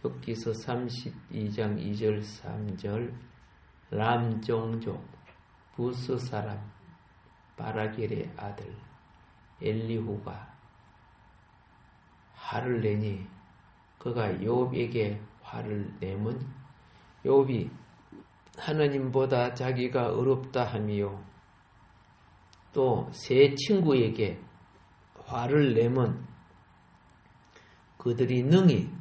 욥기서 32장 2절 3절 람 종족 부스 사람 바라겔의 아들 엘리후가 화를 내니 그가 욥에게 화를 내면 욥이 하나님보다 자기가 어렵다 하며 또 세 친구에게 화를 내면 그들이 능히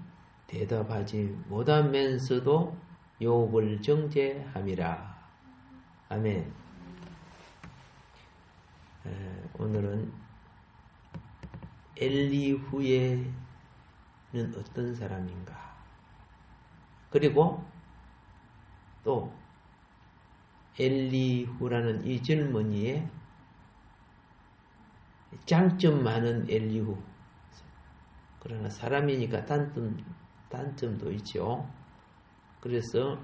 대답하지 못하면서도 욥을 정죄함이라. 아멘. 오늘은 엘리후에는 어떤 사람인가? 그리고 또 엘리후라는 이 젊은이의 장점 많은 엘리후. 그러나 사람이니까 단점도 있죠. 그래서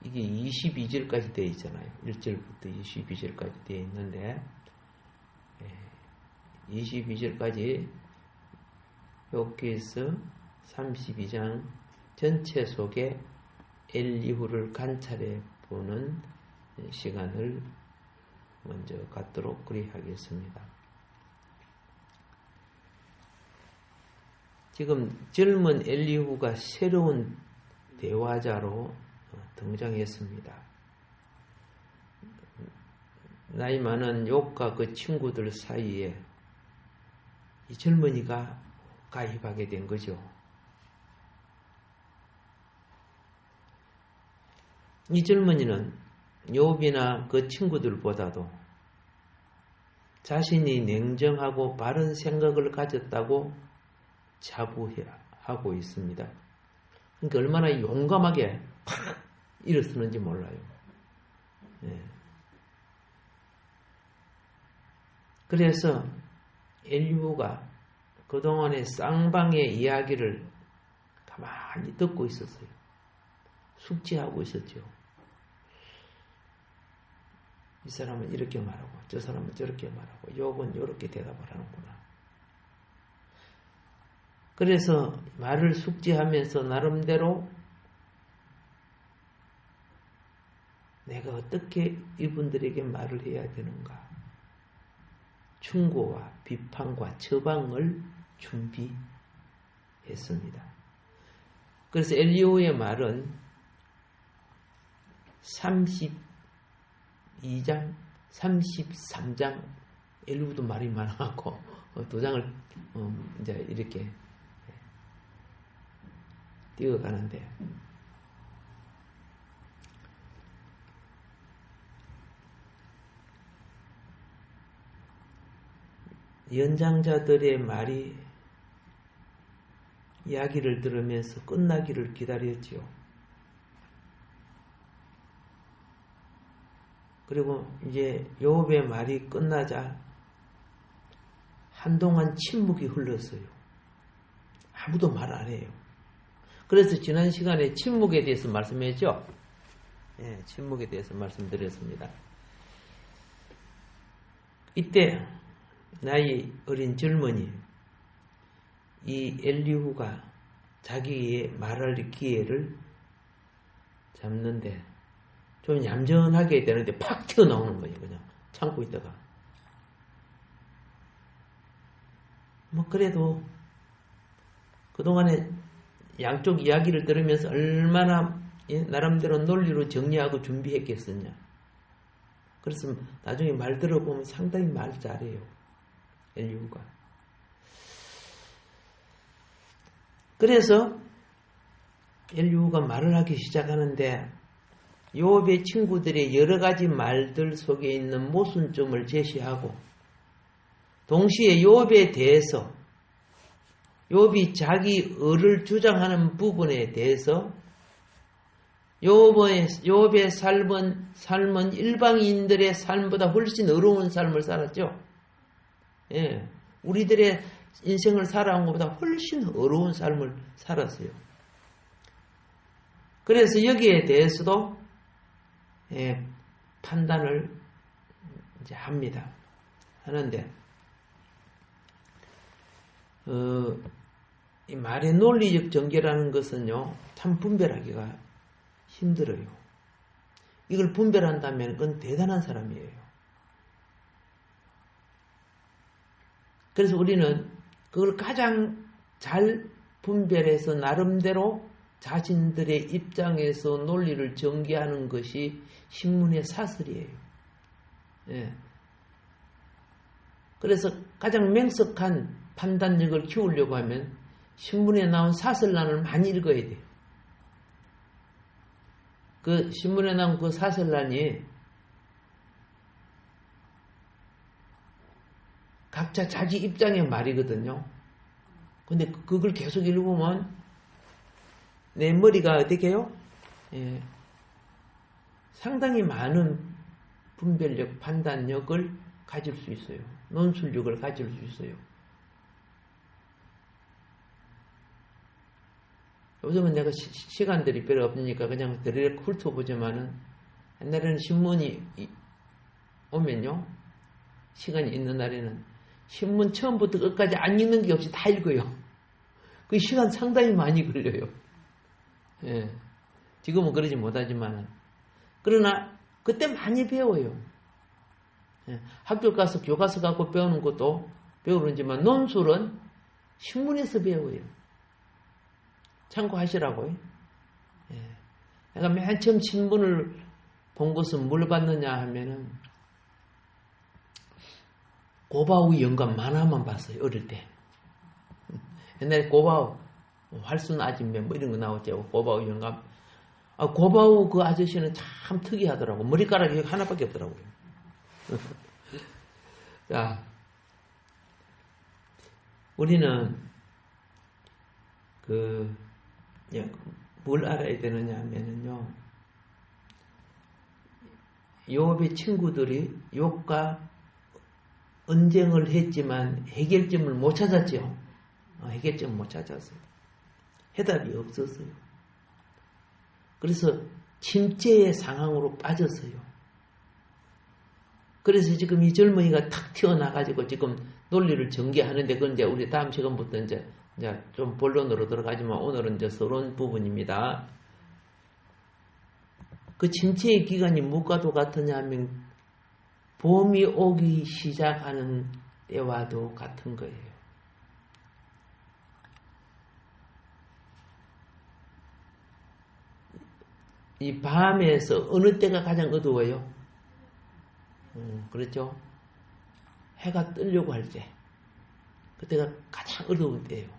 이게 22절까지 되어 있잖아요. 1절부터 22절까지 되어 있는데 22절까지 욥기서 32장 전체 속에 엘리후를 관찰해 보는 시간을 먼저 갖도록 그리하겠습니다. 지금 젊은 엘리후가 새로운 대화자로 등장했습니다. 나이 많은 욥과 그 친구들 사이에 이 젊은이가 가입하게 된 거죠. 이 젊은이는 욥이나 그 친구들보다도 자신이 냉정하고 바른 생각을 가졌다고 자부하고 있습니다. 그러니까 얼마나 용감하게 팍 일어서는지 몰라요. 그래서 엘리후가 그동안의 쌍방의 이야기를 가만히 듣고 있었어요. 숙지하고 있었죠. 이 사람은 이렇게 말하고 저 사람은 저렇게 말하고 욥은 이렇게 대답을 하는구나. 그래서 말을 숙지하면서 나름대로 내가 어떻게 이분들에게 말을 해야 되는가. 충고와 비판과 처방을 준비했습니다. 그래서 엘리후의 말은 32장, 33장 엘리후도 말이 많아갖고 두 장을 이제 이렇게 띄어가는데 연장자들의 말이 이야기를 들으면서 끝나기를 기다렸지요. 그리고 이제 욥의 말이 끝나자 한동안 침묵이 흘렀어요. 아무도 말 안 해요. 그래서 지난 시간에 침묵에 대해서 말씀했죠. 침묵에 대해서 말씀드렸습니다. 이때 나이 어린 젊은이 이 엘리후가 자기의 말할 기회를 잡는데 좀 얌전하게 되는데 팍 튀어나오는 거예요. 그냥 참고 있다가 그래도 그동안에 양쪽 이야기를 들으면서 얼마나 나름대로 논리로 정리하고 준비했겠느냐. 그래서 나중에 말 들어보면 상당히 말 잘해요. 엘리후가. 그래서 엘리후가 말을 하기 시작하는데 욥의 친구들의 여러 가지 말들 속에 있는 모순점을 제시하고 동시에 욥에 대해서 욥이 자기 의를 주장하는 부분에 대해서 욥의 삶은 일반인들의 삶보다 훨씬 어려운 삶을 살았죠. 우리들의 인생을 살아온 것보다 훨씬 어려운 삶을 살았어요. 그래서 여기에 대해서도 판단을 이제 합니다. 하는데 이 말의 논리적 전개라는 것은요, 참 분별하기가 힘들어요. 이걸 분별한다면 그건 대단한 사람이에요. 그래서 우리는 그걸 가장 잘 분별해서 나름대로 자신들의 입장에서 논리를 전개하는 것이 신문의 사설이에요. 예. 그래서 가장 명석한 판단력을 키우려고 하면 신문에 나온 사설란을 많이 읽어야 돼요. 그 신문에 나온 그 사설란이 각자 자기 입장의 말이거든요. 근데 그걸 계속 읽으면 내 머리가 어떻게 해요? 예, 상당히 많은 분별력, 판단력을 가질 수 있어요. 논술력을 가질 수 있어요. 요즘은 내가 시간들이 별로 없으니까 그냥 드르륵 훑어보지만은 옛날에는 신문이 오면요. 시간이 있는 날에는 신문 처음부터 끝까지 안 읽는 게 없이 다 읽어요. 그 시간 상당히 많이 걸려요. 예. 지금은 그러지 못하지만 그러나 그때 많이 배워요. 예. 학교 가서 교과서 갖고 배우는 것도 배우는지만 논술은 신문에서 배워요. 참고하시라고요. 예. 내가 맨 처음 신문을 본 것은 뭘 봤느냐 하면은 고바우 영감 만화만 봤어요. 어릴 때. 옛날에 고바우 활순 아줌매 뭐 이런 거 나왔죠. 고바우 영감. 아, 고바우 그 아저씨는 참 특이하더라고. 머리카락이 하나밖에 없더라고요. 자, 우리는 뭘 알아야 되느냐 하면은요. 욥의 친구들이 욥과 언쟁을 했지만 해결점을 못 찾았죠. 해결점 못 찾았어요. 해답이 없었어요. 그래서 침체의 상황으로 빠졌어요. 그래서 지금 이 젊은이가 탁 튀어나가지고 지금 논리를 전개하는데 그건 이제 우리 다음 시간부터 이제 좀 본론으로 들어가지만 오늘은 이제 서론 부분입니다. 그 침체의 기간이 무엇과도 같으냐 하면 봄이 오기 시작하는 때와도 같은 거예요. 이 밤에서 어느 때가 가장 어두워요? 그렇죠? 해가 뜨려고 할 때. 그때가 가장 어두운 때예요.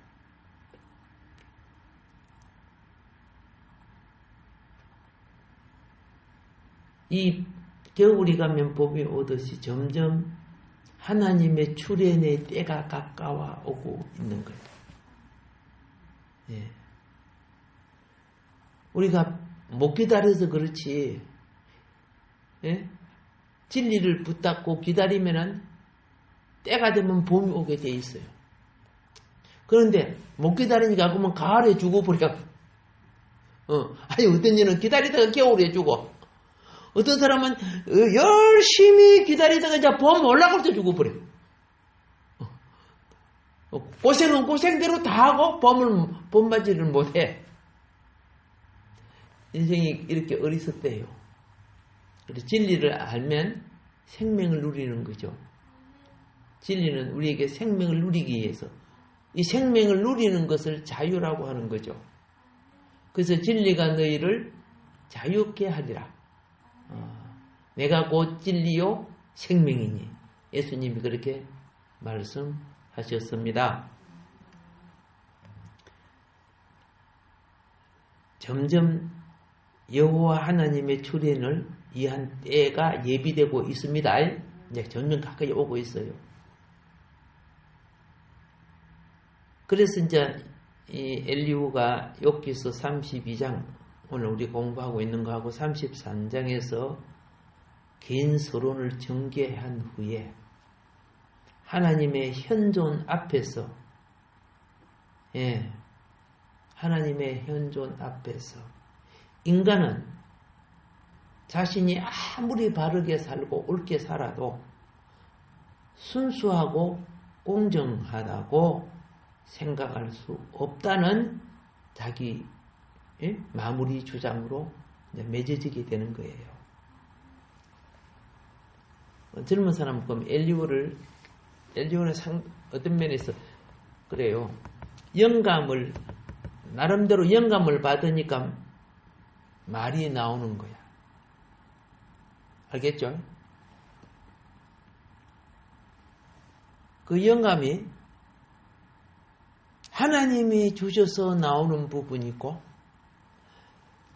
이 겨울이 가면 봄이 오듯이 점점 하나님의 출현의 때가 가까워 오고 있는 거예요. 예. 우리가 못 기다려서 그렇지, 예? 진리를 붙잡고 기다리면은 때가 되면 봄이 오게 돼 있어요. 그런데 못 기다리니까 그러면 가을에 죽어버려. 아니 어떤 이는 기다리다가 겨울에 죽어. 어떤 사람은 열심히 기다리다가 이제 봄 올라갈 때 죽어버려. 고생은 고생대로 다 하고 봄맞이를 못해. 인생이 이렇게 어리석대요. 그래서 진리를 알면 생명을 누리는 거죠. 진리는 우리에게 생명을 누리기 위해서 이 생명을 누리는 것을 자유라고 하는 거죠. 그래서 진리가 너희를 자유케 하리라. 내가 곧 진리요 생명이니 예수님이 그렇게 말씀하셨습니다. 점점 여호와 하나님의 출현을 위한 때가 예비되고 있습니다. 이제 점점 가까이 오고 있어요. 그래서 이제 이 엘리후가 욥기서 32장 오늘 우리 공부하고 있는 거하고 33장에서 긴 서론을 전개한 후에 하나님의 현존 앞에서 하나님의 현존 앞에서 인간은 자신이 아무리 바르게 살고 옳게 살아도 순수하고 공정하다고 생각할 수 없다는 자기 예? 마무리 주장으로 맺어지게 되는 거예요. 젊은 사람은 그럼 엘리오는 어떤 면에서 그래요. 나름대로 영감을 받으니까 말이 나오는 거야. 알겠죠? 그 영감이 하나님이 주셔서 나오는 부분이 있고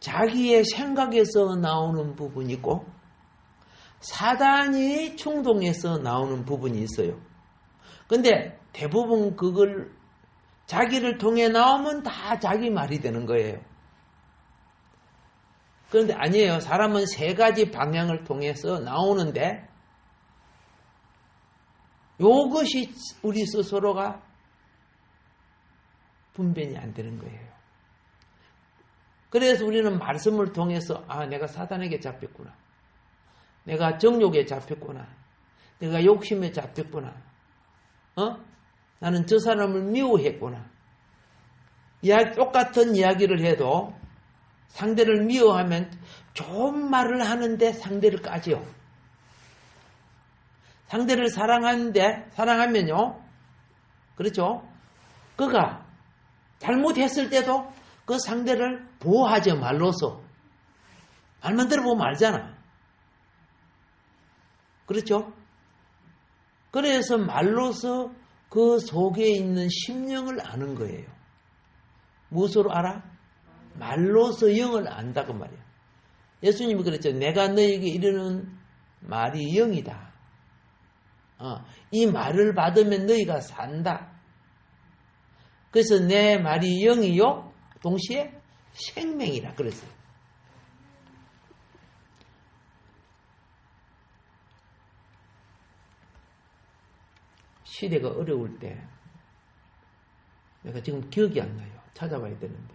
자기의 생각에서 나오는 부분이 있고 사단이 충동해서 나오는 부분이 있어요. 근데 대부분 그걸 자기를 통해 나오면 다 자기 말이 되는 거예요. 그런데 아니에요. 사람은 세 가지 방향을 통해서 나오는데 이것이 우리 스스로가 분별이 안 되는 거예요. 그래서 우리는 말씀을 통해서 내가 사단에게 잡혔구나. 내가 정욕에 잡혔구나. 내가 욕심에 잡혔구나. 나는 저 사람을 미워했구나. 똑같은 이야기를 해도 상대를 미워하면 좋은 말을 하는데 상대를 까지요. 상대를 사랑하면요. 그렇죠? 그가 잘못했을 때도 그 상대를 보호하죠. 말로서. 말만 들어보면 알잖아. 그렇죠? 그래서 말로서 그 속에 있는 심령을 아는 거예요. 무엇으로 알아? 말로서 영을 안다고 말이야. 예수님이 그랬죠. 내가 너에게 이르는 말이 영이다. 이 말을 받으면 너희가 산다. 그래서 내 말이 영이요 동시에 생명이라 그랬어요. 시대가 어려울 때 내가 지금 기억이 안 나요. 찾아봐야 되는데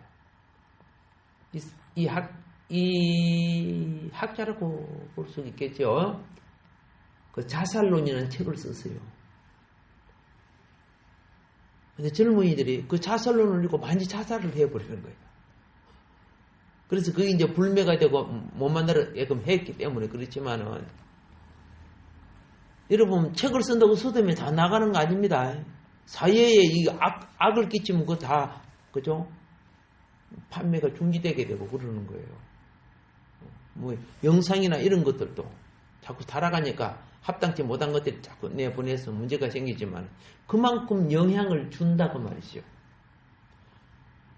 이 학자라고 볼 수 있겠죠. 그 자살론이라는 책을 썼어요. 근데 젊은이들이 그 자살론을 읽고 많이 자살을 해버리는 거예요. 그래서 그게 이제 불매가 되고 못 만나게끔 했기 때문에 그렇지만은 여러분 책을 쓴다고 서점에 다 나가는 거 아닙니다. 사회에 이 악을 끼치면 그거 다 그죠? 판매가 중지되게 되고 그러는 거예요. 뭐 영상이나 이런 것들도 자꾸 달아가니까 합당치 못한 것들이 자꾸 내보내서 문제가 생기지만 그만큼 영향을 준다고 말이죠.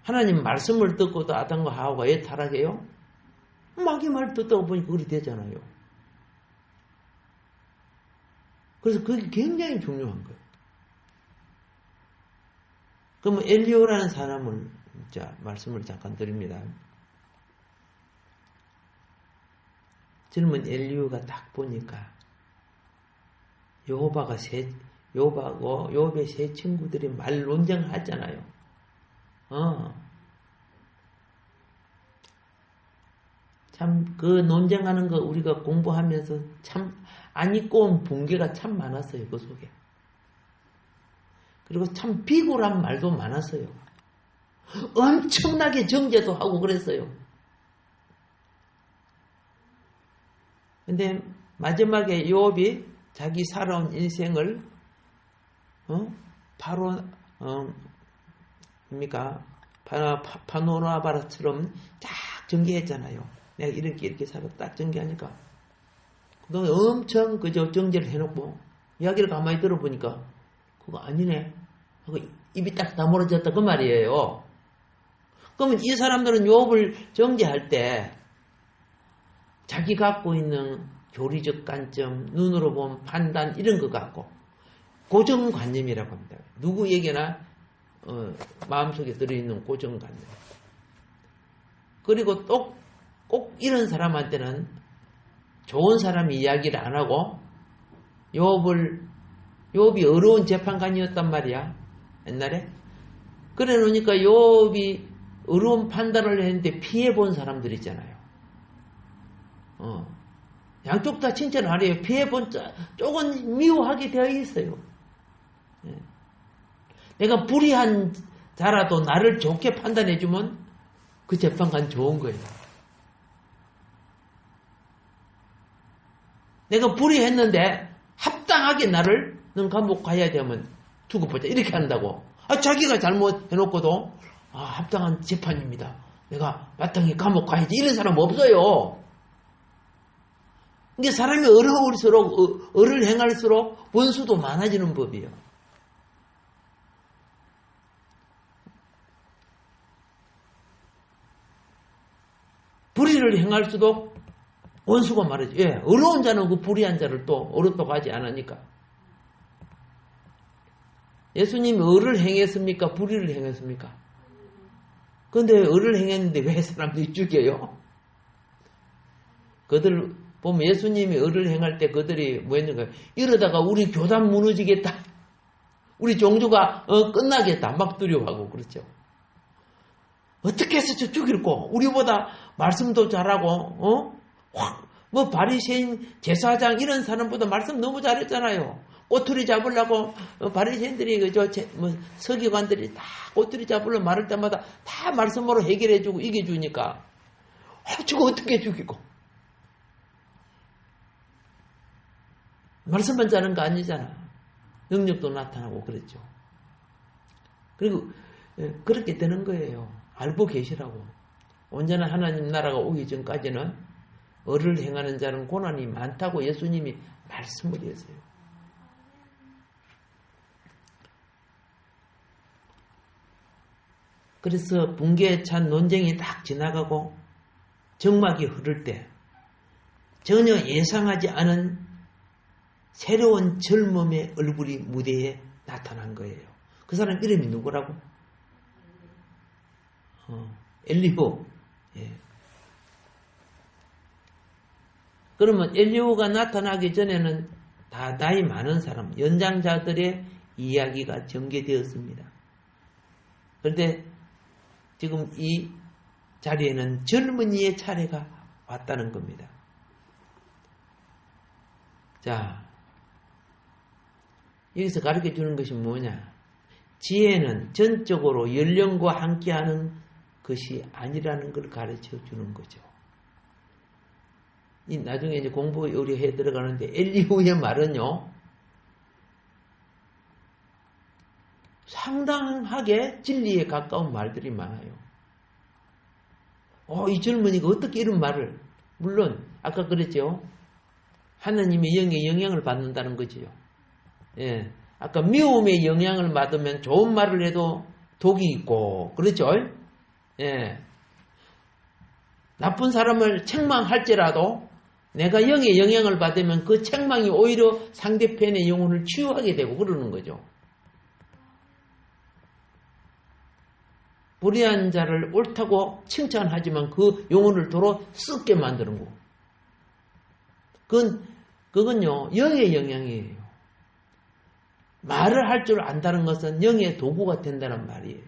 하나님 말씀을 듣고도 아담과 하와가 왜 타락해요? 마귀 말 듣다가 보니까 그렇게 되잖아요. 그래서 그게 굉장히 중요한 거예요. 그러면 엘리오라는 사람을 말씀을 잠깐 드립니다. 젊은 엘리오가 딱 보니까 요업의 세 친구들이 말 논쟁을 하잖아요. 참 그 논쟁하는 거 우리가 공부하면서 참 안 잊고 온 붕괴가 참 많았어요. 그 속에. 그리고 참 비굴한 말도 많았어요. 엄청나게 정죄도 하고 그랬어요. 근데 마지막에 요업이 자기 살아온 인생을 파노라바라처럼 딱 전개했잖아요. 내가 이렇게 살아 딱 전개하니까 그동안 엄청 그저 정제를 해놓고 이야기를 가만히 들어보니까 그거 아니네 하고 입이 딱 다물어졌다 그 말이에요. 그러면 이 사람들은 요업을 정죄할 때 자기 갖고 있는 교리적 관점, 눈으로 보면 판단 이런 거 갖고 고정관념이라고 합니다. 누구에게나 마음속에 들어있는 고정관념. 그리고 또 꼭 이런 사람한테는 좋은 사람이 이야기를 안 하고 요업이 어려운 재판관이었단 말이야. 옛날에. 그래 놓으니까 요업이 어려운 판단을 했는데 피해본 사람들 있잖아요. 양쪽 다 칭찬을 하래요. 피해본 쪽은 미워하게 되어 있어요. 내가 불의한 자라도 나를 좋게 판단해주면 그 재판관 좋은 거예요. 내가 불의했는데 합당하게 나를 넌 감옥 가야 되면 두고 보자 이렇게 한다고. 자기가 잘못해놓고도 합당한 재판입니다. 내가 마땅히 감옥 가야지 이런 사람 없어요. 이게 사람이 어려울수록 을을 행할수록 원수도 많아지는 법이에요. 불의를 행할수록 원수가 많아져. 예, 어려운 자는 그 불의한 자를 또 어렵다고 하지 않으니까. 예수님이 을을 행했습니까? 불의를 행했습니까? 근데 을을 행했는데 왜 사람들이 죽여요? 그들 보면 예수님이 을을 행할 때 그들이 뭐 했는가? 이러다가 우리 교단 무너지겠다. 우리 종교가 끝나겠다. 막 두려워하고 그렇죠. 어떻게 해서 저 죽일고 우리보다 말씀도 잘하고 뭐 바리새인 제사장 이런 사람보다 말씀 너무 잘했잖아요. 꼬투리 잡으려고 바리새인들이 서기관들이 다 꼬투리 잡으려고 말할 때마다 다 말씀으로 해결해주고 이겨주니까 저거 어떻게 죽이고 말씀만 자는 거 아니잖아. 능력도 나타나고 그랬죠. 그리고 그렇게 되는 거예요. 알고 계시라고. 온전한 하나님 나라가 오기 전까지는 을을 행하는 자는 고난이 많다고 예수님이 말씀을 했어요. 그래서 붕괴에 찬 논쟁이 딱 지나가고 정막이 흐를 때 전혀 예상하지 않은 새로운 젊음의 얼굴이 무대에 나타난 거예요. 그 사람 이름이 누구라고? 엘리후. 예. 그러면 엘리후가 나타나기 전에는 다 나이 많은 사람, 연장자들의 이야기가 전개되었습니다. 그런데 지금 이 자리에는 젊은이의 차례가 왔다는 겁니다. 자, 여기서 가르쳐 주는 것이 뭐냐? 지혜는 전적으로 연령과 함께하는 것이 아니라는 걸 가르쳐 주는 거죠. 나중에 이제 공부 요리해 들어가는데 엘리후의 말은요, 상당하게 진리에 가까운 말들이 많아요. 이 젊은이가 어떻게 이런 말을, 물론 아까 그랬죠. 하나님의 영의 영향을 받는다는 거지요. 예, 아까 미움의 영향을 받으면 좋은 말을 해도 독이 있고 그렇죠. 예, 나쁜 사람을 책망할지라도 내가 영의 영향을 받으면 그 책망이 오히려 상대편의 영혼을 치유하게 되고 그러는 거죠. 불의한 자를 옳다고 칭찬하지만 그 영혼을 도로 썩게 만드는 거. 그건요, 영의 영향이에요. 말을 할 줄 안다는 것은 영의 도구가 된다는 말이에요.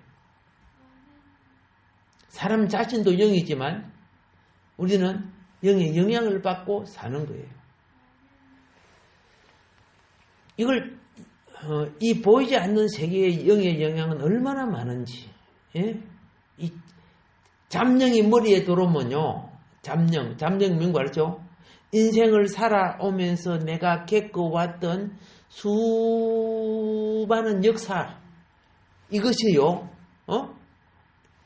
사람 자신도 영이지만 우리는 영의 영향을 받고 사는 거예요. 이 보이지 않는 세계의 영의 영향은 얼마나 많은지, 예? 이 잠령이 머리에 들어오면요, 잠령 명구 알죠? 인생을 살아오면서 내가 겪어왔던 수많은 역사, 이것이요,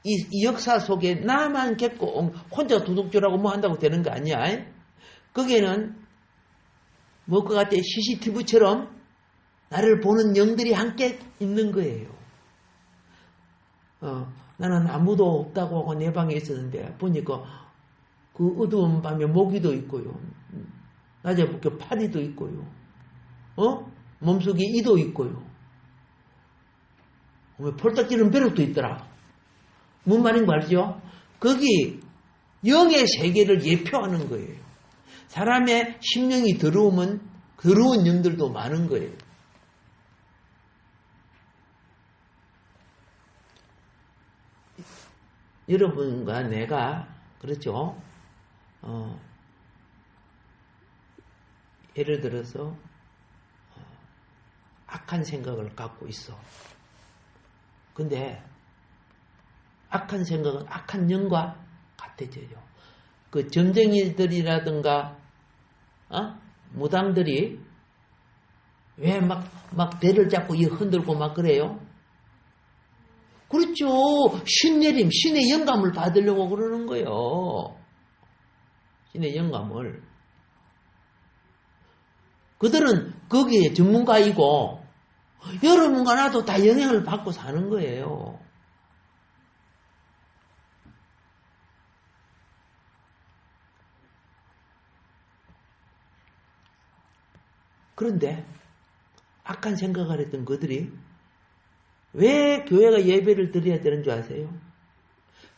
이 역사 속에 나만 겪고 혼자 도둑질하고 뭐 한다고 되는 거 아니야? 거기에는 뭐 그 같아 CCTV처럼 나를 보는 영들이 함께 있는 거예요. 나는 아무도 없다고 하고 내 방에 있었는데 보니까 그 어두운 밤에 모기도 있고요. 낮에 보니까 파리도 있고요. 몸속에 이도 있고요. 폴딱 뛰는 벼룩도 있더라. 뭔 말인지 알죠? 거기 영의 세계를 예표하는 거예요. 사람의 심령이 더러우면 더러운 영들도 많은 거예요. 여러분과 내가 그렇죠? 예를 들어서 악한 생각을 갖고 있어. 근데 악한 생각은 악한 영과 같아져요. 그 점쟁이들이라든가 무당들이 왜 막 대를 잡고 흔들고 막 그래요? 그렇죠. 신내림, 신의 영감을 받으려고 그러는 거예요. 신의 영감을. 그들은 거기에 전문가이고 여러분과 나도 다 영향을 받고 사는 거예요. 그런데 악한 생각을 했던 그들이 왜 교회가 예배를 드려야 되는 줄 아세요?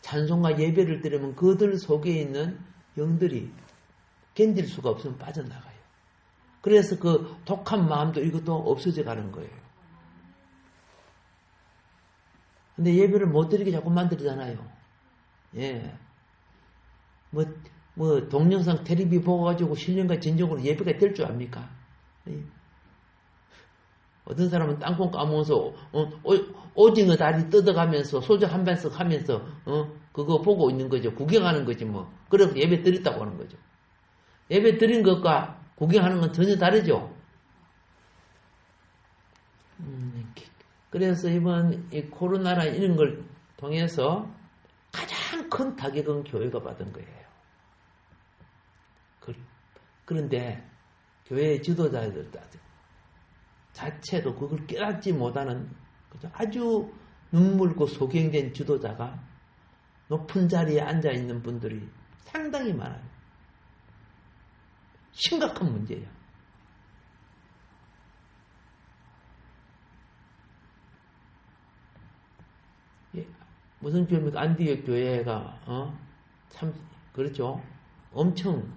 찬송과 예배를 드리면 그들 속에 있는 영들이 견딜 수가 없으면 빠져나가요. 그래서 그 독한 마음도 이것도 없어져 가는 거예요. 근데 예배를 못 드리게 자꾸 만들잖아요. 예. 동영상 텔레비 보고 가지고 신령과 진정으로 예배가 될 줄 압니까? 예. 어떤 사람은 땅콩 까먹어서 오징어 다리 뜯어가면서 소주 한 반씩 하면서 그거 보고 있는 거죠. 구경하는 거지 뭐. 그래서 예배 드렸다고 하는 거죠. 예배 드린 것과 구경하는 건 전혀 다르죠. 그래서 이번 이 코로나나 이런 걸 통해서 가장 큰 타격은 교회가 받은 거예요. 그런데 교회의 지도자들 자체도 그걸 깨닫지 못하는 아주 눈물고 소경된 지도자가 높은 자리에 앉아있는 분들이 상당히 많아요. 심각한 문제예요. 무슨 교회입니까? 안디옥 교회가 참 그렇죠. 엄청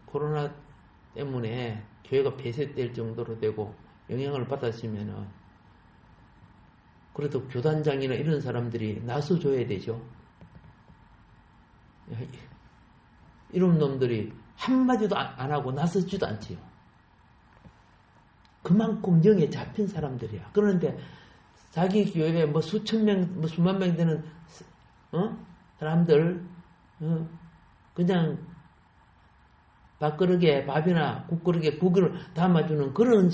코로나 때문에 교회가 폐쇄될 정도로 되고 영향을 받았으면은 그래도 교단장이나 이런 사람들이 나서줘야 되죠. 이런 놈들이 한마디도 안 하고 나서지도 않지요. 그만큼 영에 잡힌 사람들이야. 그런데 자기 교회에 수천 명, 수만 명 되는 사람들 그냥 밥그릇에 밥이나 국그릇에 국을 담아주는 그런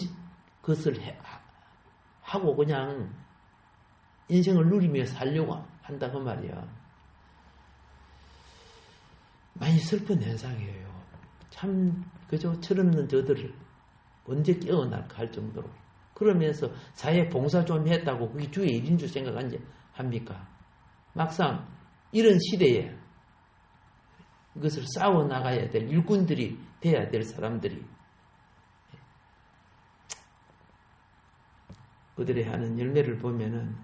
것을 하고 그냥 인생을 누리며 살려고 한다 그 말이야. 많이 슬픈 현상이에요. 참 그저 철없는 저들을 언제 깨어날까 할 정도로. 그러면서 사회 봉사 좀 했다고 그게 주의 일인 줄 생각합니까? 막상 이런 시대에 이것을 싸워 나가야 될 일꾼들이 돼야 될 사람들이 그들이 하는 열매를 보면은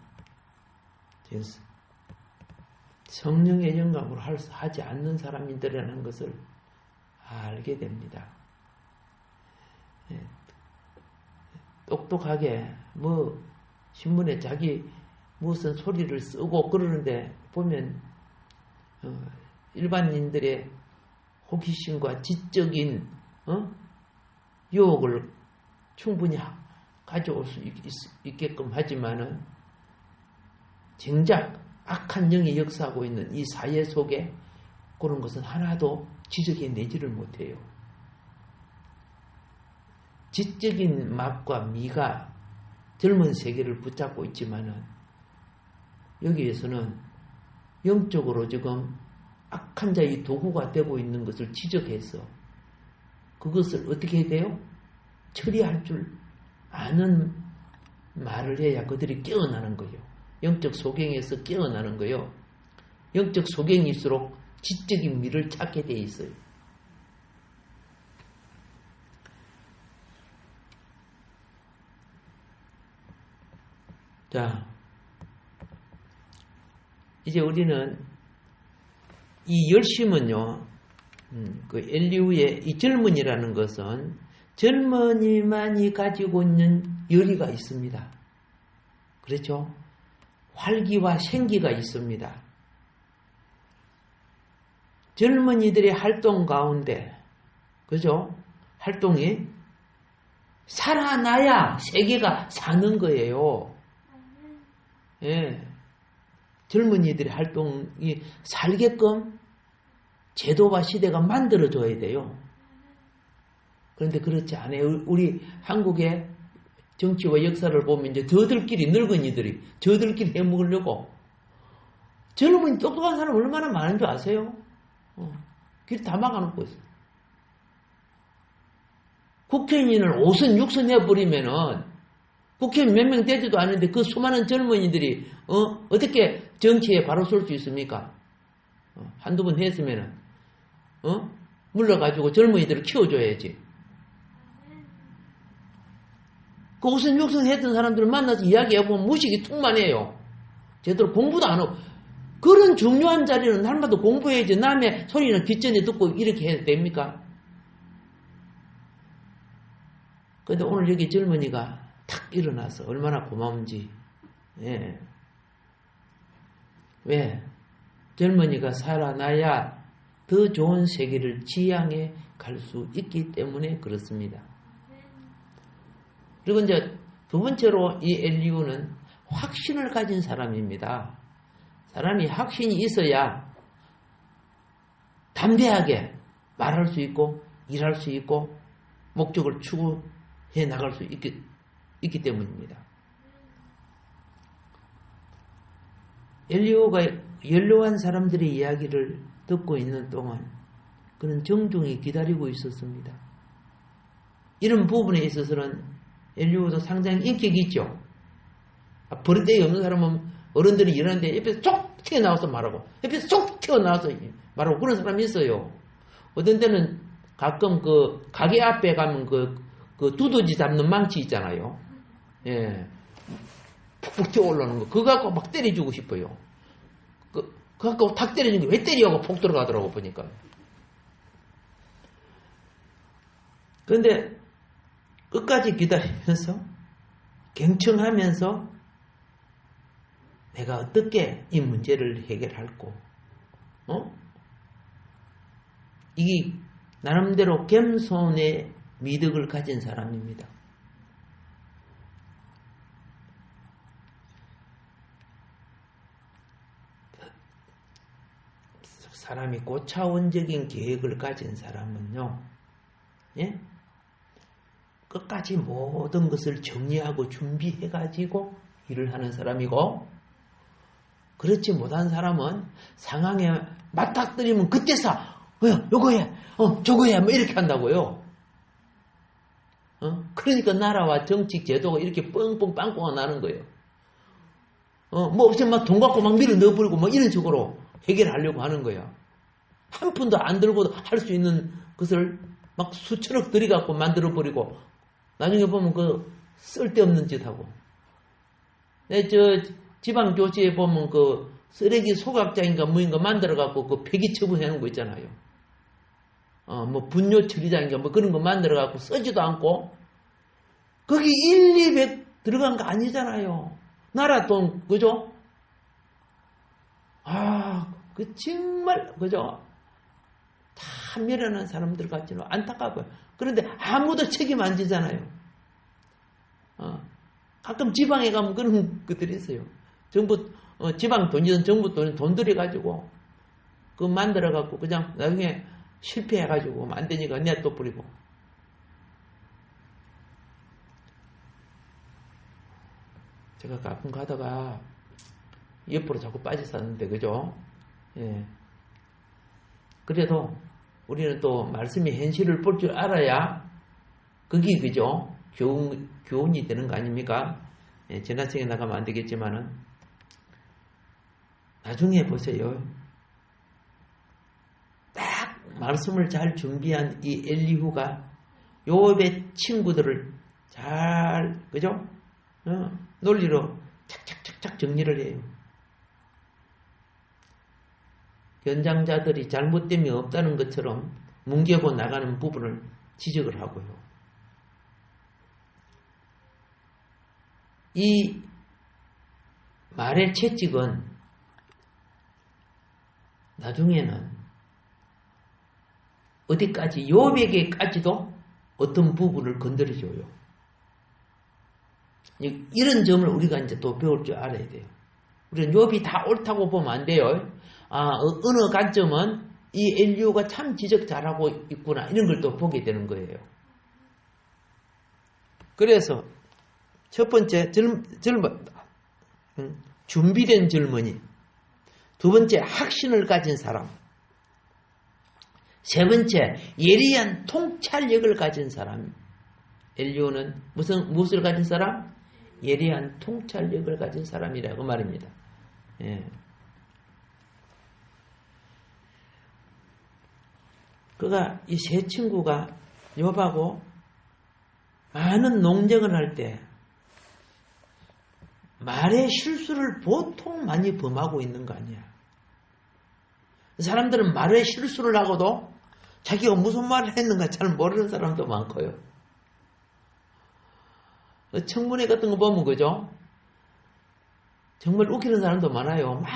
성령의 영감으로 하지 않는 사람들이라는 것을 알게 됩니다. 똑똑하게 신문에 자기 무슨 소리를 쓰고 그러는데 보면 일반인들의 호기심과 지적인 유혹을 충분히 가져올 수 있게끔 하지만은 정작 악한 영이 역사하고 있는 이 사회 속에 그런 것은 하나도 지적해내지를 못해요. 지적인 맛과 미가 젊은 세계를 붙잡고 있지만은 여기에서는 영적으로 지금 악한 자의 도구가 되고 있는 것을 지적해서 그것을 어떻게 해야 돼요? 처리할 줄 아는 말을 해야 그들이 깨어나는 거예요. 영적 소경에서 깨어나는 거예요. 영적 소경일수록 지적인 미를 찾게 돼 있어요. 자, 이제 우리는 이 열심은요, 그 엘리후의 이 젊은이라는 것은 젊은이만이 가지고 있는 열의가 있습니다. 그렇죠? 활기와 생기가 있습니다. 젊은이들의 활동 가운데, 그죠? 활동이 살아나야 세계가 사는 거예요. 예. 젊은이들의 활동이 살게끔 제도와 시대가 만들어줘야 돼요. 그런데 그렇지 않아요. 우리 한국의 정치와 역사를 보면 이제 저들끼리 늙은이들이 저들끼리 해먹으려고 젊은 똑똑한 사람 얼마나 많은 줄 아세요? 길 다 막아놓고 있어요. 국회의원을 5선 6선 해버리면은 국회의원 몇 명 되지도 않은데 그 수많은 젊은이들이 어떻게 정치에 바로 설 수 있습니까? 한두 번 했으면은 물러가지고 젊은이들을 키워줘야지. 그 5선 6선 했던 사람들을 만나서 이야기해보면 무식이 퉁만해요. 제대로 공부도 안 하고. 그런 중요한 자리는 날마다 공부해야지. 남의 소리는 뒷전에 듣고 이렇게 해도 됩니까? 근데 오늘 여기 젊은이가 탁 일어나서 얼마나 고마운지. 예. 왜? 젊은이가 살아나야 더 좋은 세계를 지향해 갈 수 있기 때문에 그렇습니다. 그리고 이제 두 번째로 이 엘리후는 확신을 가진 사람입니다. 사람이 확신이 있어야 담대하게 말할 수 있고 일할 수 있고 목적을 추구해 나갈 수 있기 때문입니다. 엘리후가 연로한 사람들의 이야기를 듣고 있는 동안 그는 정중히 기다리고 있었습니다. 이런 부분에 있어서는 엘리후도 상당히 인격이 있죠. 버릇대기 없는 사람은 어른들이 일하는데 옆에서 쭉 튀어나와서 말하고 옆에서 쭉 튀어나와서 말하고 그런 사람이 있어요. 어떤 때는 가끔 그 가게 앞에 가면 그 두더지 잡는 망치 있잖아요. 예. 푹푹 튀어 올라오는 거. 그거 갖고 막 때려주고 싶어요. 그거 갖고 탁 때려주는 게 왜 때리냐고 폭 들어가더라고 보니까. 그런데 끝까지 기다리면서 경청하면서 내가 어떻게 이 문제를 해결할고 이게 나름대로 겸손의 미덕을 가진 사람입니다. 사람이 고차원적인 계획을 가진 사람은요, 예? 끝까지 모든 것을 정리하고 준비해가지고 일을 하는 사람이고, 그렇지 못한 사람은 상황에 맞닥뜨리면 그때서 요거 해, 저거 해, 뭐 이렇게 한다고요. 그러니까 나라와 정치 제도가 이렇게 뻥뻥 빵꾸가 나는 거예요. 뭐 없으면 막 돈 갖고 막 밀어 넣어버리고 뭐 이런 식으로 해결하려고 하는 거야. 한 푼도 안 들고도 할 수 있는 것을 막 수천억 들여갖고 만들어버리고 나중에 보면 그 쓸데없는 짓 하고. 지방교시에 보면 그 쓰레기 소각장인가 뭐인가 만들어갖고 그 폐기 처분해놓은 거 있잖아요. 뭐 분뇨 처리장인가 뭐 그런 거 만들어갖고 쓰지도 않고 거기 1, 200 들어간 거 아니잖아요. 나라 돈, 그죠? 그 정말, 그죠? 다 멸하는 사람들 같지는 안타까워요. 그런데 아무도 책임 안 지잖아요. 가끔 지방에 가면 그런 것들이 있어요. 정부, 지방 돈이든 정부 돈 들여가지고, 그거 만들어갖고, 그냥 나중에 실패해가지고, 안 되니까 냅둬 버리고. 제가 가끔 가다가, 옆으로 자꾸 빠져 사는데, 그죠? 예. 그래도, 우리는 또 말씀의 현실을 볼 줄 알아야, 그게, 그죠? 교훈이 되는 거 아닙니까? 예, 지나치게 나가면 안 되겠지만은, 나중에 보세요. 딱 말씀을 잘 준비한 이 엘리후가 요업의 친구들을 잘, 그죠? 논리로 착착착착 정리를 해요. 연장자들이 잘못됨이 없다는 것처럼 뭉개고 나가는 부분을 지적을 하고요. 이 말의 채찍은 나중에는 어디까지, 요백에까지도 어떤 부분을 건드려줘요. 이런 점을 우리가 이제 또 배울 줄 알아야 돼요. 우리는 욥이 다 옳다고 보면 안 돼요. 어느 관점은 이 엘리후가 참 지적 잘하고 있구나 이런 걸 또 보게 되는 거예요. 그래서 첫 번째 준비된 젊은이, 두 번째 확신을 가진 사람, 세 번째 예리한 통찰력을 가진 사람. 엘리후는 무엇을 가진 사람? 예리한 통찰력을 가진 사람이라고 말입니다. 예. 그가 이 세 친구가 욥하고 많은 논쟁을 할 때 말의 실수를 보통 많이 범하고 있는 거 아니야. 사람들은 말의 실수를 하고도 자기가 무슨 말을 했는가 잘 모르는 사람도 많고요. 청문회 같은 거 보면 그죠? 정말 웃기는 사람도 많아요. 막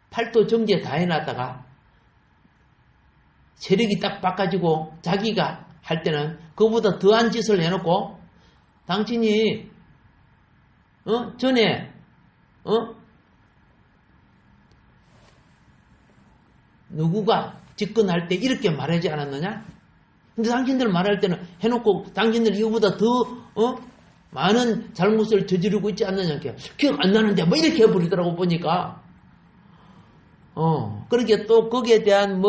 팔도 정제 다 해놨다가 세력이 딱 바꿔지고 자기가 할 때는 그보다 더한 짓을 해놓고 당신이 전에 누구가 집권할 때 이렇게 말하지 않았느냐? 근데 당신들 말할 때는 해놓고 당신들 이거보다 더 많은 잘못을 저지르고 있지 않느냐? 기억 안 나는데 뭐 이렇게 해버리더라고 보니까. 그렇게 또 거기에 대한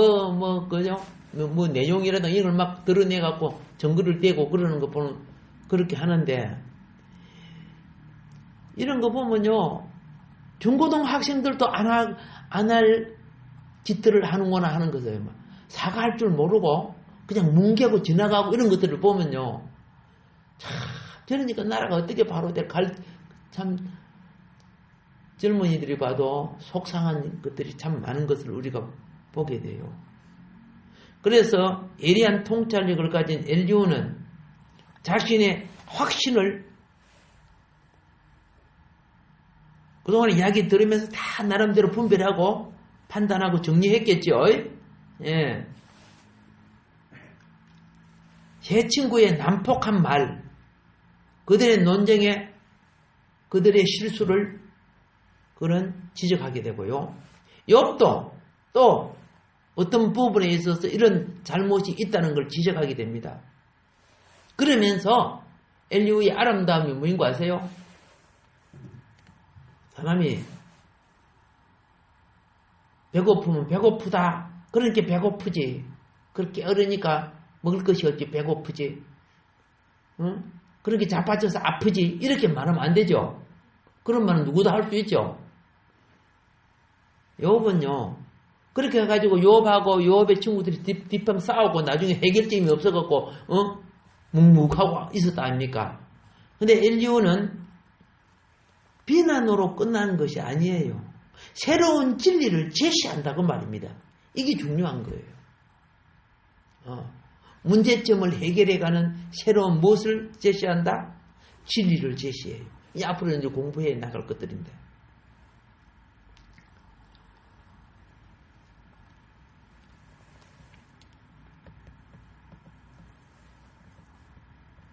그죠? 뭐 내용이라든가 이걸 막 드러내갖고 증거를 떼고 그러는 거 보면 그렇게 하는데 이런 거 보면요. 중고등 학생들도 안 할 짓들을 하는구나 하는 거예요. 사과할 줄 모르고 그냥 뭉개고 지나가고 이런 것들을 보면요. 참, 저러니까 나라가 어떻게 바로 참 젊은이들이 봐도 속상한 것들이 참 많은 것을 우리가 보게 돼요. 그래서 예리한 통찰력을 가진 엘리후는 자신의 확신을 그동안 이야기 들으면서 다 나름대로 분별하고 판단하고 정리했겠죠. 예. 세 친구의 난폭한 말, 그들의 논쟁에 그들의 실수를 그는 지적하게 되고요. 욥도 또 어떤 부분에 있어서 이런 잘못이 있다는 걸 지적하게 됩니다. 그러면서 엘리후의 아름다움이 뭐인 거 아세요? 사람이 배고프면 배고프다. 그러니까 배고프지. 그렇게 어르니까 먹을 것이 없지 배고프지. 응? 그렇게 자빠져서 아프지. 이렇게 말하면 안 되죠. 그런 말은 누구도 할 수 있죠. 욥은요. 그렇게 해가지고 욥하고 욥의 친구들이 뒷밤 싸우고 나중에 해결점이 없어갖고 묵묵하고 있었다 아닙니까? 근데 엘리후는 비난으로 끝나는 것이 아니에요. 새로운 진리를 제시한다고 말입니다. 이게 중요한 거예요. 문제점을 해결해가는 새로운 무엇을 제시한다? 진리를 제시해요. 이 앞으로 이제 공부해 나갈 것들인데.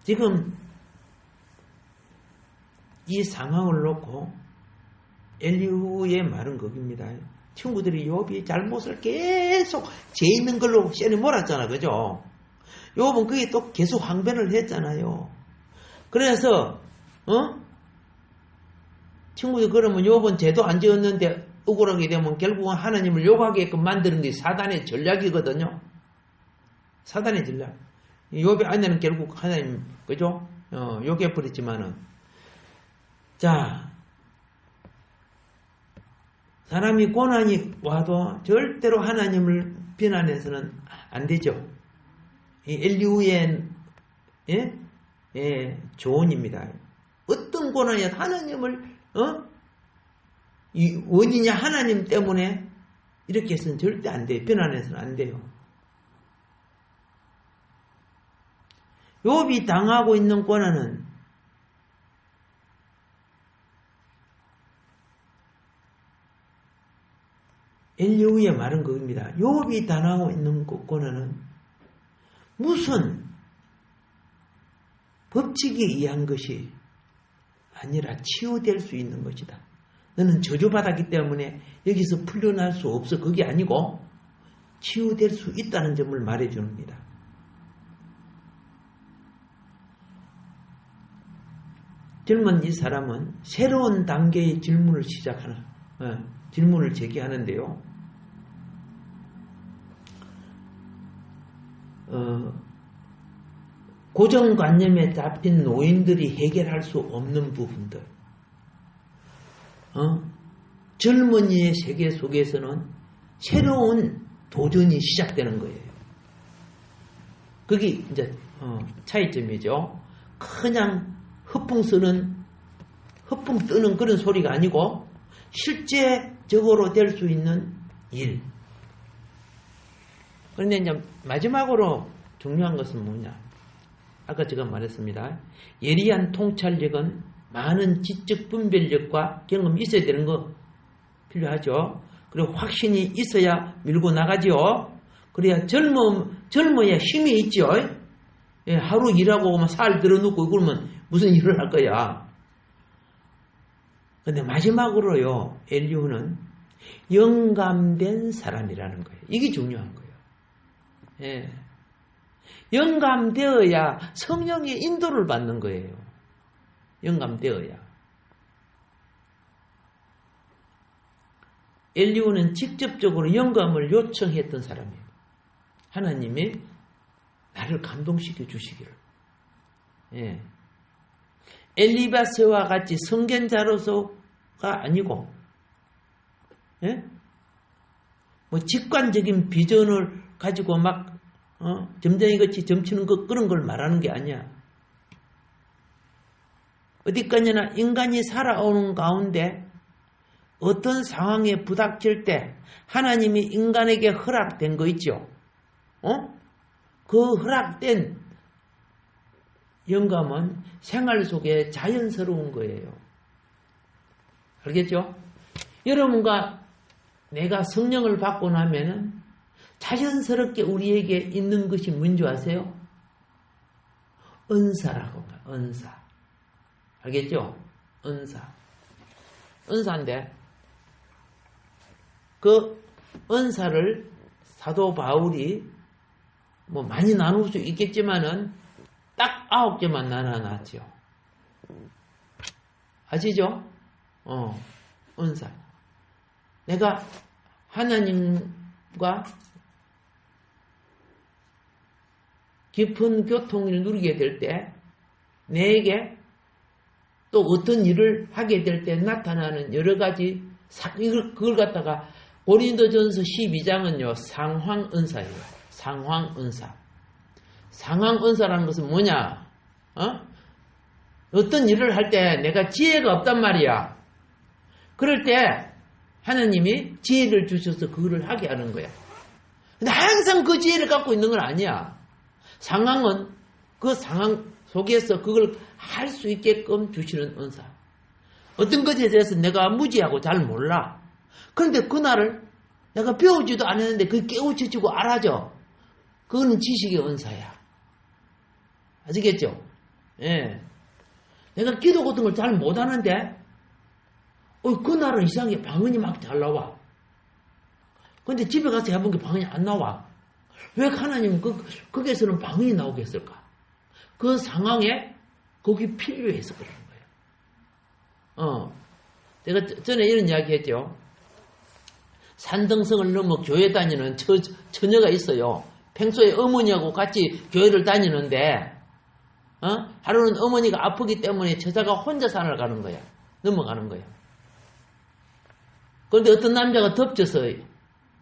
지금 이 상황을 놓고 엘리후의 말은 거기입니다. 친구들이 욥이 잘못을 계속 죄 있는 걸로 쎄는 몰았잖아. 그죠? 욥은 그게 또 계속 항변을 했잖아요. 그래서 친구들이 그러면 욥은 죄도 안 지었는데 억울하게 되면 결국은 하나님을 욕하게끔 만드는 게 사단의 전략이거든요. 사단의 전략. 욥의 아내는 결국 하나님 그죠? 욕해버렸지만은 자 사람이 고난이 와도 절대로 하나님을 비난해서는 안 되죠. 이 엘리후의 조언입니다. 어떤 고난이라도 하나님을 이 원인이 하나님 때문에 이렇게 해서는 절대 안 돼요. 비난해서는 안 돼요. 욥이 당하고 있는 고난은 엘리후의 말은 그겁니다. 욥이 당하고 있는 고난은 무슨 법칙에 의한 것이 아니라 치유될 수 있는 것이다. 너는 저주받았기 때문에 여기서 풀려날 수 없어. 그게 아니고 치유될 수 있다는 점을 말해줍니다. 젊은 이 사람은 새로운 단계의 질문을 질문을 제기하는데요. 고정관념에 잡힌 노인들이 해결할 수 없는 부분들, 젊은이의 세계 속에서는 새로운 도전이 시작되는 거예요. 그게 이제 차이점이죠. 그냥 허풍 뜨는 그런 소리가 아니고 실제적으로 될 수 있는 일. 그런데 이제 마지막으로 중요한 것은 뭐냐? 아까 제가 말했습니다. 예리한 통찰력은 많은 지적 분별력과 경험이 있어야 되는 거 필요하죠. 그리고 확신이 있어야 밀고 나가죠. 그래야 젊어야 힘이 있죠. 예, 하루 일하고 살 들어놓고 그러면 무슨 일을 할 거야. 근데 마지막으로요, 엘리후는 영감된 사람이라는 거예요. 이게 중요한 거예요. 예. 영감되어야 성령의 인도를 받는 거예요. 영감되어야. 엘리후는 직접적으로 영감을 요청했던 사람이에요. 하나님이 나를 감동시켜 주시기를. 예. 엘리바스와 같이 선견자로서가 아니고, 예? 뭐 직관적인 비전을 가지고 막 점쟁이같이 점치는 그런 걸 말하는 게 아니야. 어디까지나 인간이 살아오는 가운데 어떤 상황에 부닥칠 때 하나님이 인간에게 허락된 거 있죠. 그 허락된 영감은 생활 속에 자연스러운 거예요. 알겠죠? 여러분과 내가 성령을 받고 나면은 자연스럽게 우리에게 있는 것이 뭔지 아세요? 은사라고 합니다. 은사. 알겠죠? 은사. 은사인데 그 은사를 사도 바울이 뭐 많이 나눌 수 있겠지만은 딱 9개만 나눠놨죠. 아시죠? 은사. 내가 하나님과 깊은 교통을 누리게 될 때 내게 또 어떤 일을 하게 될 때 나타나는 여러 가지 그걸 갖다가 고린도전서 12장은요 상황은사예요. 상황은사. 상황은사라는 것은 뭐냐? 어떤 일을 할 때 내가 지혜가 없단 말이야. 그럴 때 하나님이 지혜를 주셔서 그거를 하게 하는 거야. 근데 항상 그 지혜를 갖고 있는 건 아니야. 상황은 그 상황 속에서 그걸 할 수 있게끔 주시는 은사. 어떤 것에 대해서 내가 무지하고 잘 몰라. 그런데 그날을 내가 배우지도 않았는데 그게 깨우쳐지고 알아져. 그거는 지식의 은사야. 아시겠죠? 예. 내가 기도 같은 걸 잘 못하는데 그날은 이상하게 방언이 막 잘 나와. 근데 집에 가서 해본 게 방언이 안 나와. 왜 하나님은 거기에서는 방언이 나오게 했을까? 그 상황에 거기 필요해서 그러는 거예요. 제가 전에 이런 이야기 했죠. 산등성을 넘어 교회 다니는 처녀가 있어요. 평소에 어머니하고 같이 교회를 다니는데, 하루는 어머니가 아프기 때문에 처자가 혼자 산을 가는 거야. 넘어가는 거야. 그런데 어떤 남자가 덮쳐서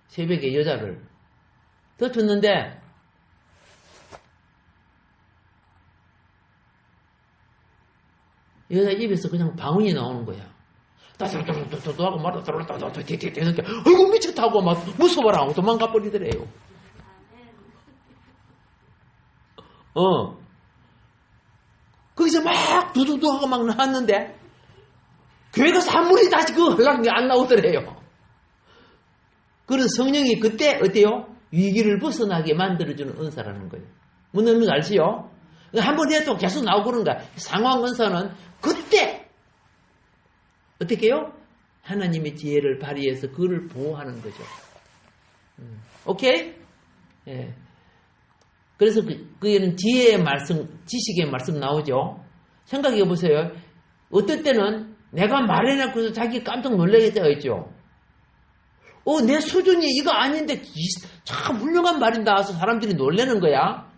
새벽에 여자를 덮쳤는데, 여자 입에서 그냥 방언이 나오는 거야. 따따따따따 하고 말아 따따따따 아이고 미쳤다고 막 무서워라 하고 도망가 버리더래요. 거기서 막 두두두 하고 막 나왔는데 교회 가서 아무리 다시 그거 하려는 게 안 나오더래요. 그런 성령이 그때 어때요? 위기를 벗어나게 만들어주는 은사라는 거예요. 무슨 의미가 알지요? 한번 해도 계속 나오고 그런 거야. 상황 은사는 그때 어떻게 해요? 하나님의 지혜를 발휘해서 그를 보호하는 거죠. 오케이? 예. 그래서 그에는 지혜의 말씀, 지식의 말씀 나오죠. 생각해 보세요. 어떨 때는 내가 말해놓고서 자기 깜짝 놀라게 되어 있죠. 내 수준이 이거 아닌데 참 훌륭한 말이 나와서 사람들이 놀라는 거야.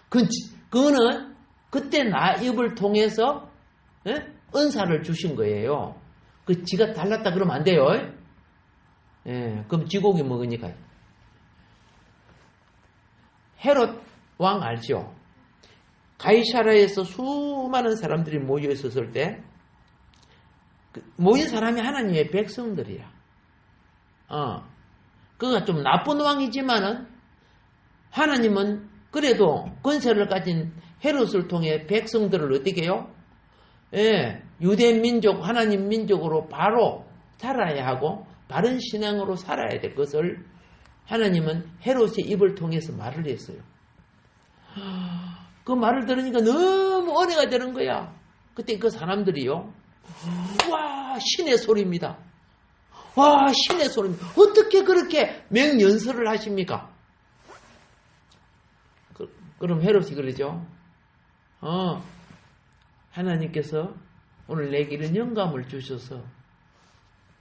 그거는 그때 나 입을 통해서 은사를 주신 거예요. 지가 달랐다 그러면 안 돼요. 예, 그럼 쥐고기 먹으니까. 헤롯 왕 알죠? 가이사라에서 수많은 사람들이 모여 있었을 때 모인 사람이 하나님의 백성들이야. 그가 좀 나쁜 왕이지만은 하나님은 그래도 권세를 가진 헤롯을 통해 백성들을 어떻게 해요? 예, 유대 민족, 하나님 민족으로 바로 살아야 하고 바른 신앙으로 살아야 될 것을 하나님은 헤롯의 입을 통해서 말을 했어요. 그 말을 들으니까 너무 은혜가 되는 거야. 그때 그 사람들이요. 와, 신의 소리입니다. 와, 신의 소리입니다. 어떻게 그렇게 맹연설을 하십니까? 그럼 헤롯이 그러죠. 하나님께서 오늘 내게 이런 영감을 주셔서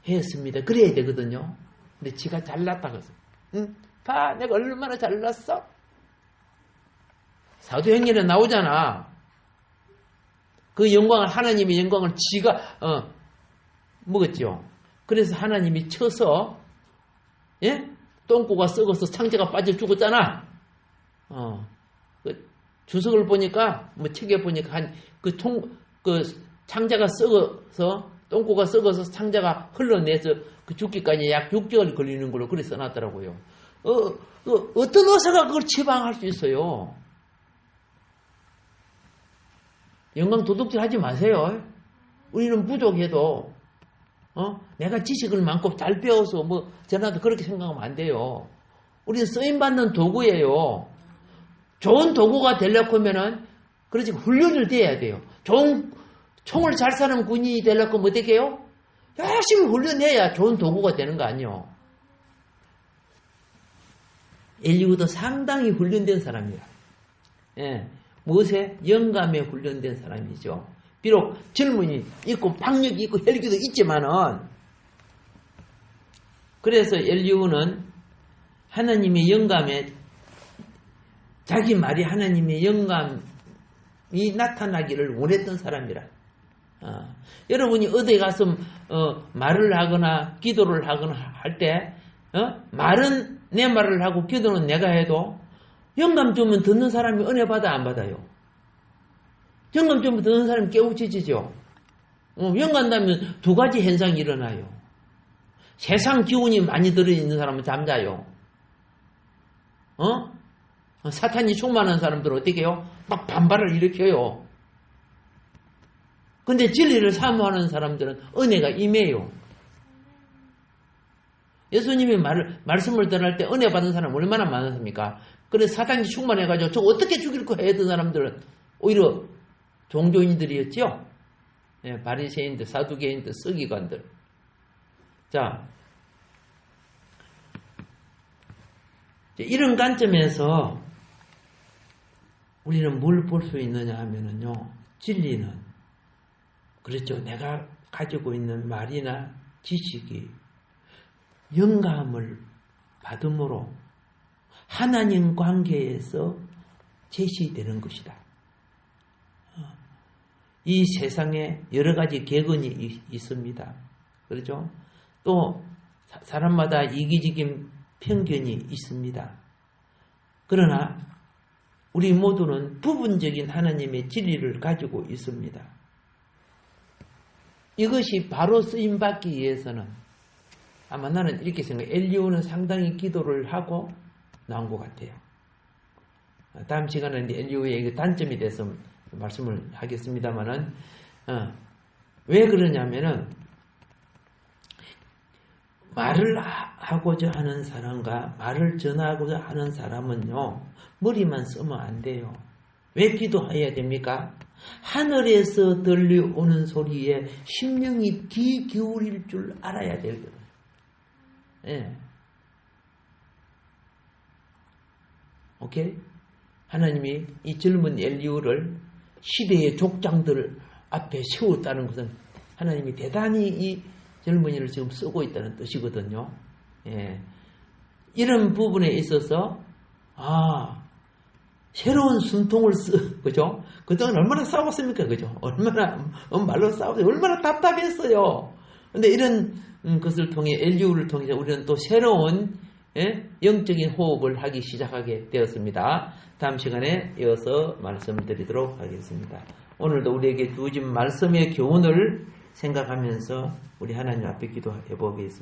했습니다. 그래야 되거든요. 근데 지가 잘났다 그래서. 봐, 내가 얼마나 잘났어? 사도행전에 나오잖아. 그 영광을, 하나님의 영광을 지가 먹었죠. 그래서 하나님이 쳐서 똥꼬가 썩어서 창자가 빠져 죽었잖아. 주석을 보니까 책에 보니까 그 창자가 썩어서 똥꼬가 썩어서 창자가 흘러내서 그 죽기까지 약 6개월 걸리는 걸로 그렇게 써놨더라고요. 어떤 의사가 그걸 처방할 수 있어요? 영광 도둑질 하지 마세요. 우리는 부족해도 내가 지식을 많고 잘 배워서 저나도 그렇게 생각하면 안 돼요. 우리는 쓰임받는 도구예요. 좋은 도구가 되려고 하면은 그렇지 훈련을 돼야 돼요. 좋은 총을 잘 쏘는 군인이 되려고 하면 어떻게 해요? 열심히 훈련해야 좋은 도구가 되는 거 아니에요. 엘리후도 상당히 훈련된 사람이야. 예, 무엇에? 영감에 훈련된 사람이죠. 비록 젊은이 있고 박력이 있고 혈기도 있지만은 그래서 엘리후는 하나님의 영감에 자기 말이 하나님의 영감이 나타나기를 원했던 사람이라. 여러분이 어디 가서 말을 하거나 기도를 하거나 할 때 말은 내 말을 하고 기도는 내가 해도 영감 주면 듣는 사람이 은혜 받아 안 받아요? 영감 주면 듣는 사람이 깨우쳐지죠. 영감 나면 두 가지 현상이 일어나요. 세상 기운이 많이 들어있는 사람은 잠자요. 사탄이 충만한 사람들은 어떻게 해요? 막 반발을 일으켜요. 근데 진리를 사모하는 사람들은 은혜가 임해요. 예수님이 말씀을 전할 때 은혜 받은 사람 얼마나 많았습니까? 그래서 사탄이 충만해가지고 저 어떻게 죽일까 했던 사람들은 오히려 종교인들이었죠. 네, 바리새인들, 사두개인들, 서기관들. 자, 이런 관점에서 우리는 뭘 볼 수 있느냐 하면은요, 진리는 그렇죠. 내가 가지고 있는 말이나 지식이 영감을 받음으로 하나님 관계에서 제시되는 것이다. 이 세상에 여러 가지 객언이 있습니다. 그렇죠? 또 사람마다 이기적인 편견이 있습니다. 그러나 우리 모두는 부분적인 하나님의 진리를 가지고 있습니다. 이것이 바로 쓰임받기 위해서는 아마 나는 이렇게 생각해요. 엘리후는 상당히 기도를 하고 나온 것 같아요. 다음 시간에 엘리후의 단점에 대해서 말씀을 하겠습니다만은 왜 그러냐면은 말을 하고자 하는 사람과 말을 전하고자 하는 사람은요, 머리만 쓰면 안 돼요. 왜 기도해야 됩니까? 하늘에서 들려오는 소리에 심령이 귀 기울일 줄 알아야 되거든. 예. 오케이? 하나님이 이 젊은 엘리후를 시대의 족장들 앞에 세웠다는 것은 하나님이 대단히 이 젊은이를 지금 쓰고 있다는 뜻이거든요. 예. 이런 부분에 있어서 새로운 숨통을 그죠? 그동안 얼마나 싸웠습니까? 그죠? 말로 싸웠어요. 얼마나 답답했어요. 근데 이런 것을 통해, 엘리후를 통해서 우리는 또 새로운 영적인 호흡을 하기 시작하게 되었습니다. 다음 시간에 이어서 말씀드리도록 하겠습니다. 오늘도 우리에게 주어진 말씀의 교훈을 생각하면서 우리 하나님 앞에 기도해 보겠습니다.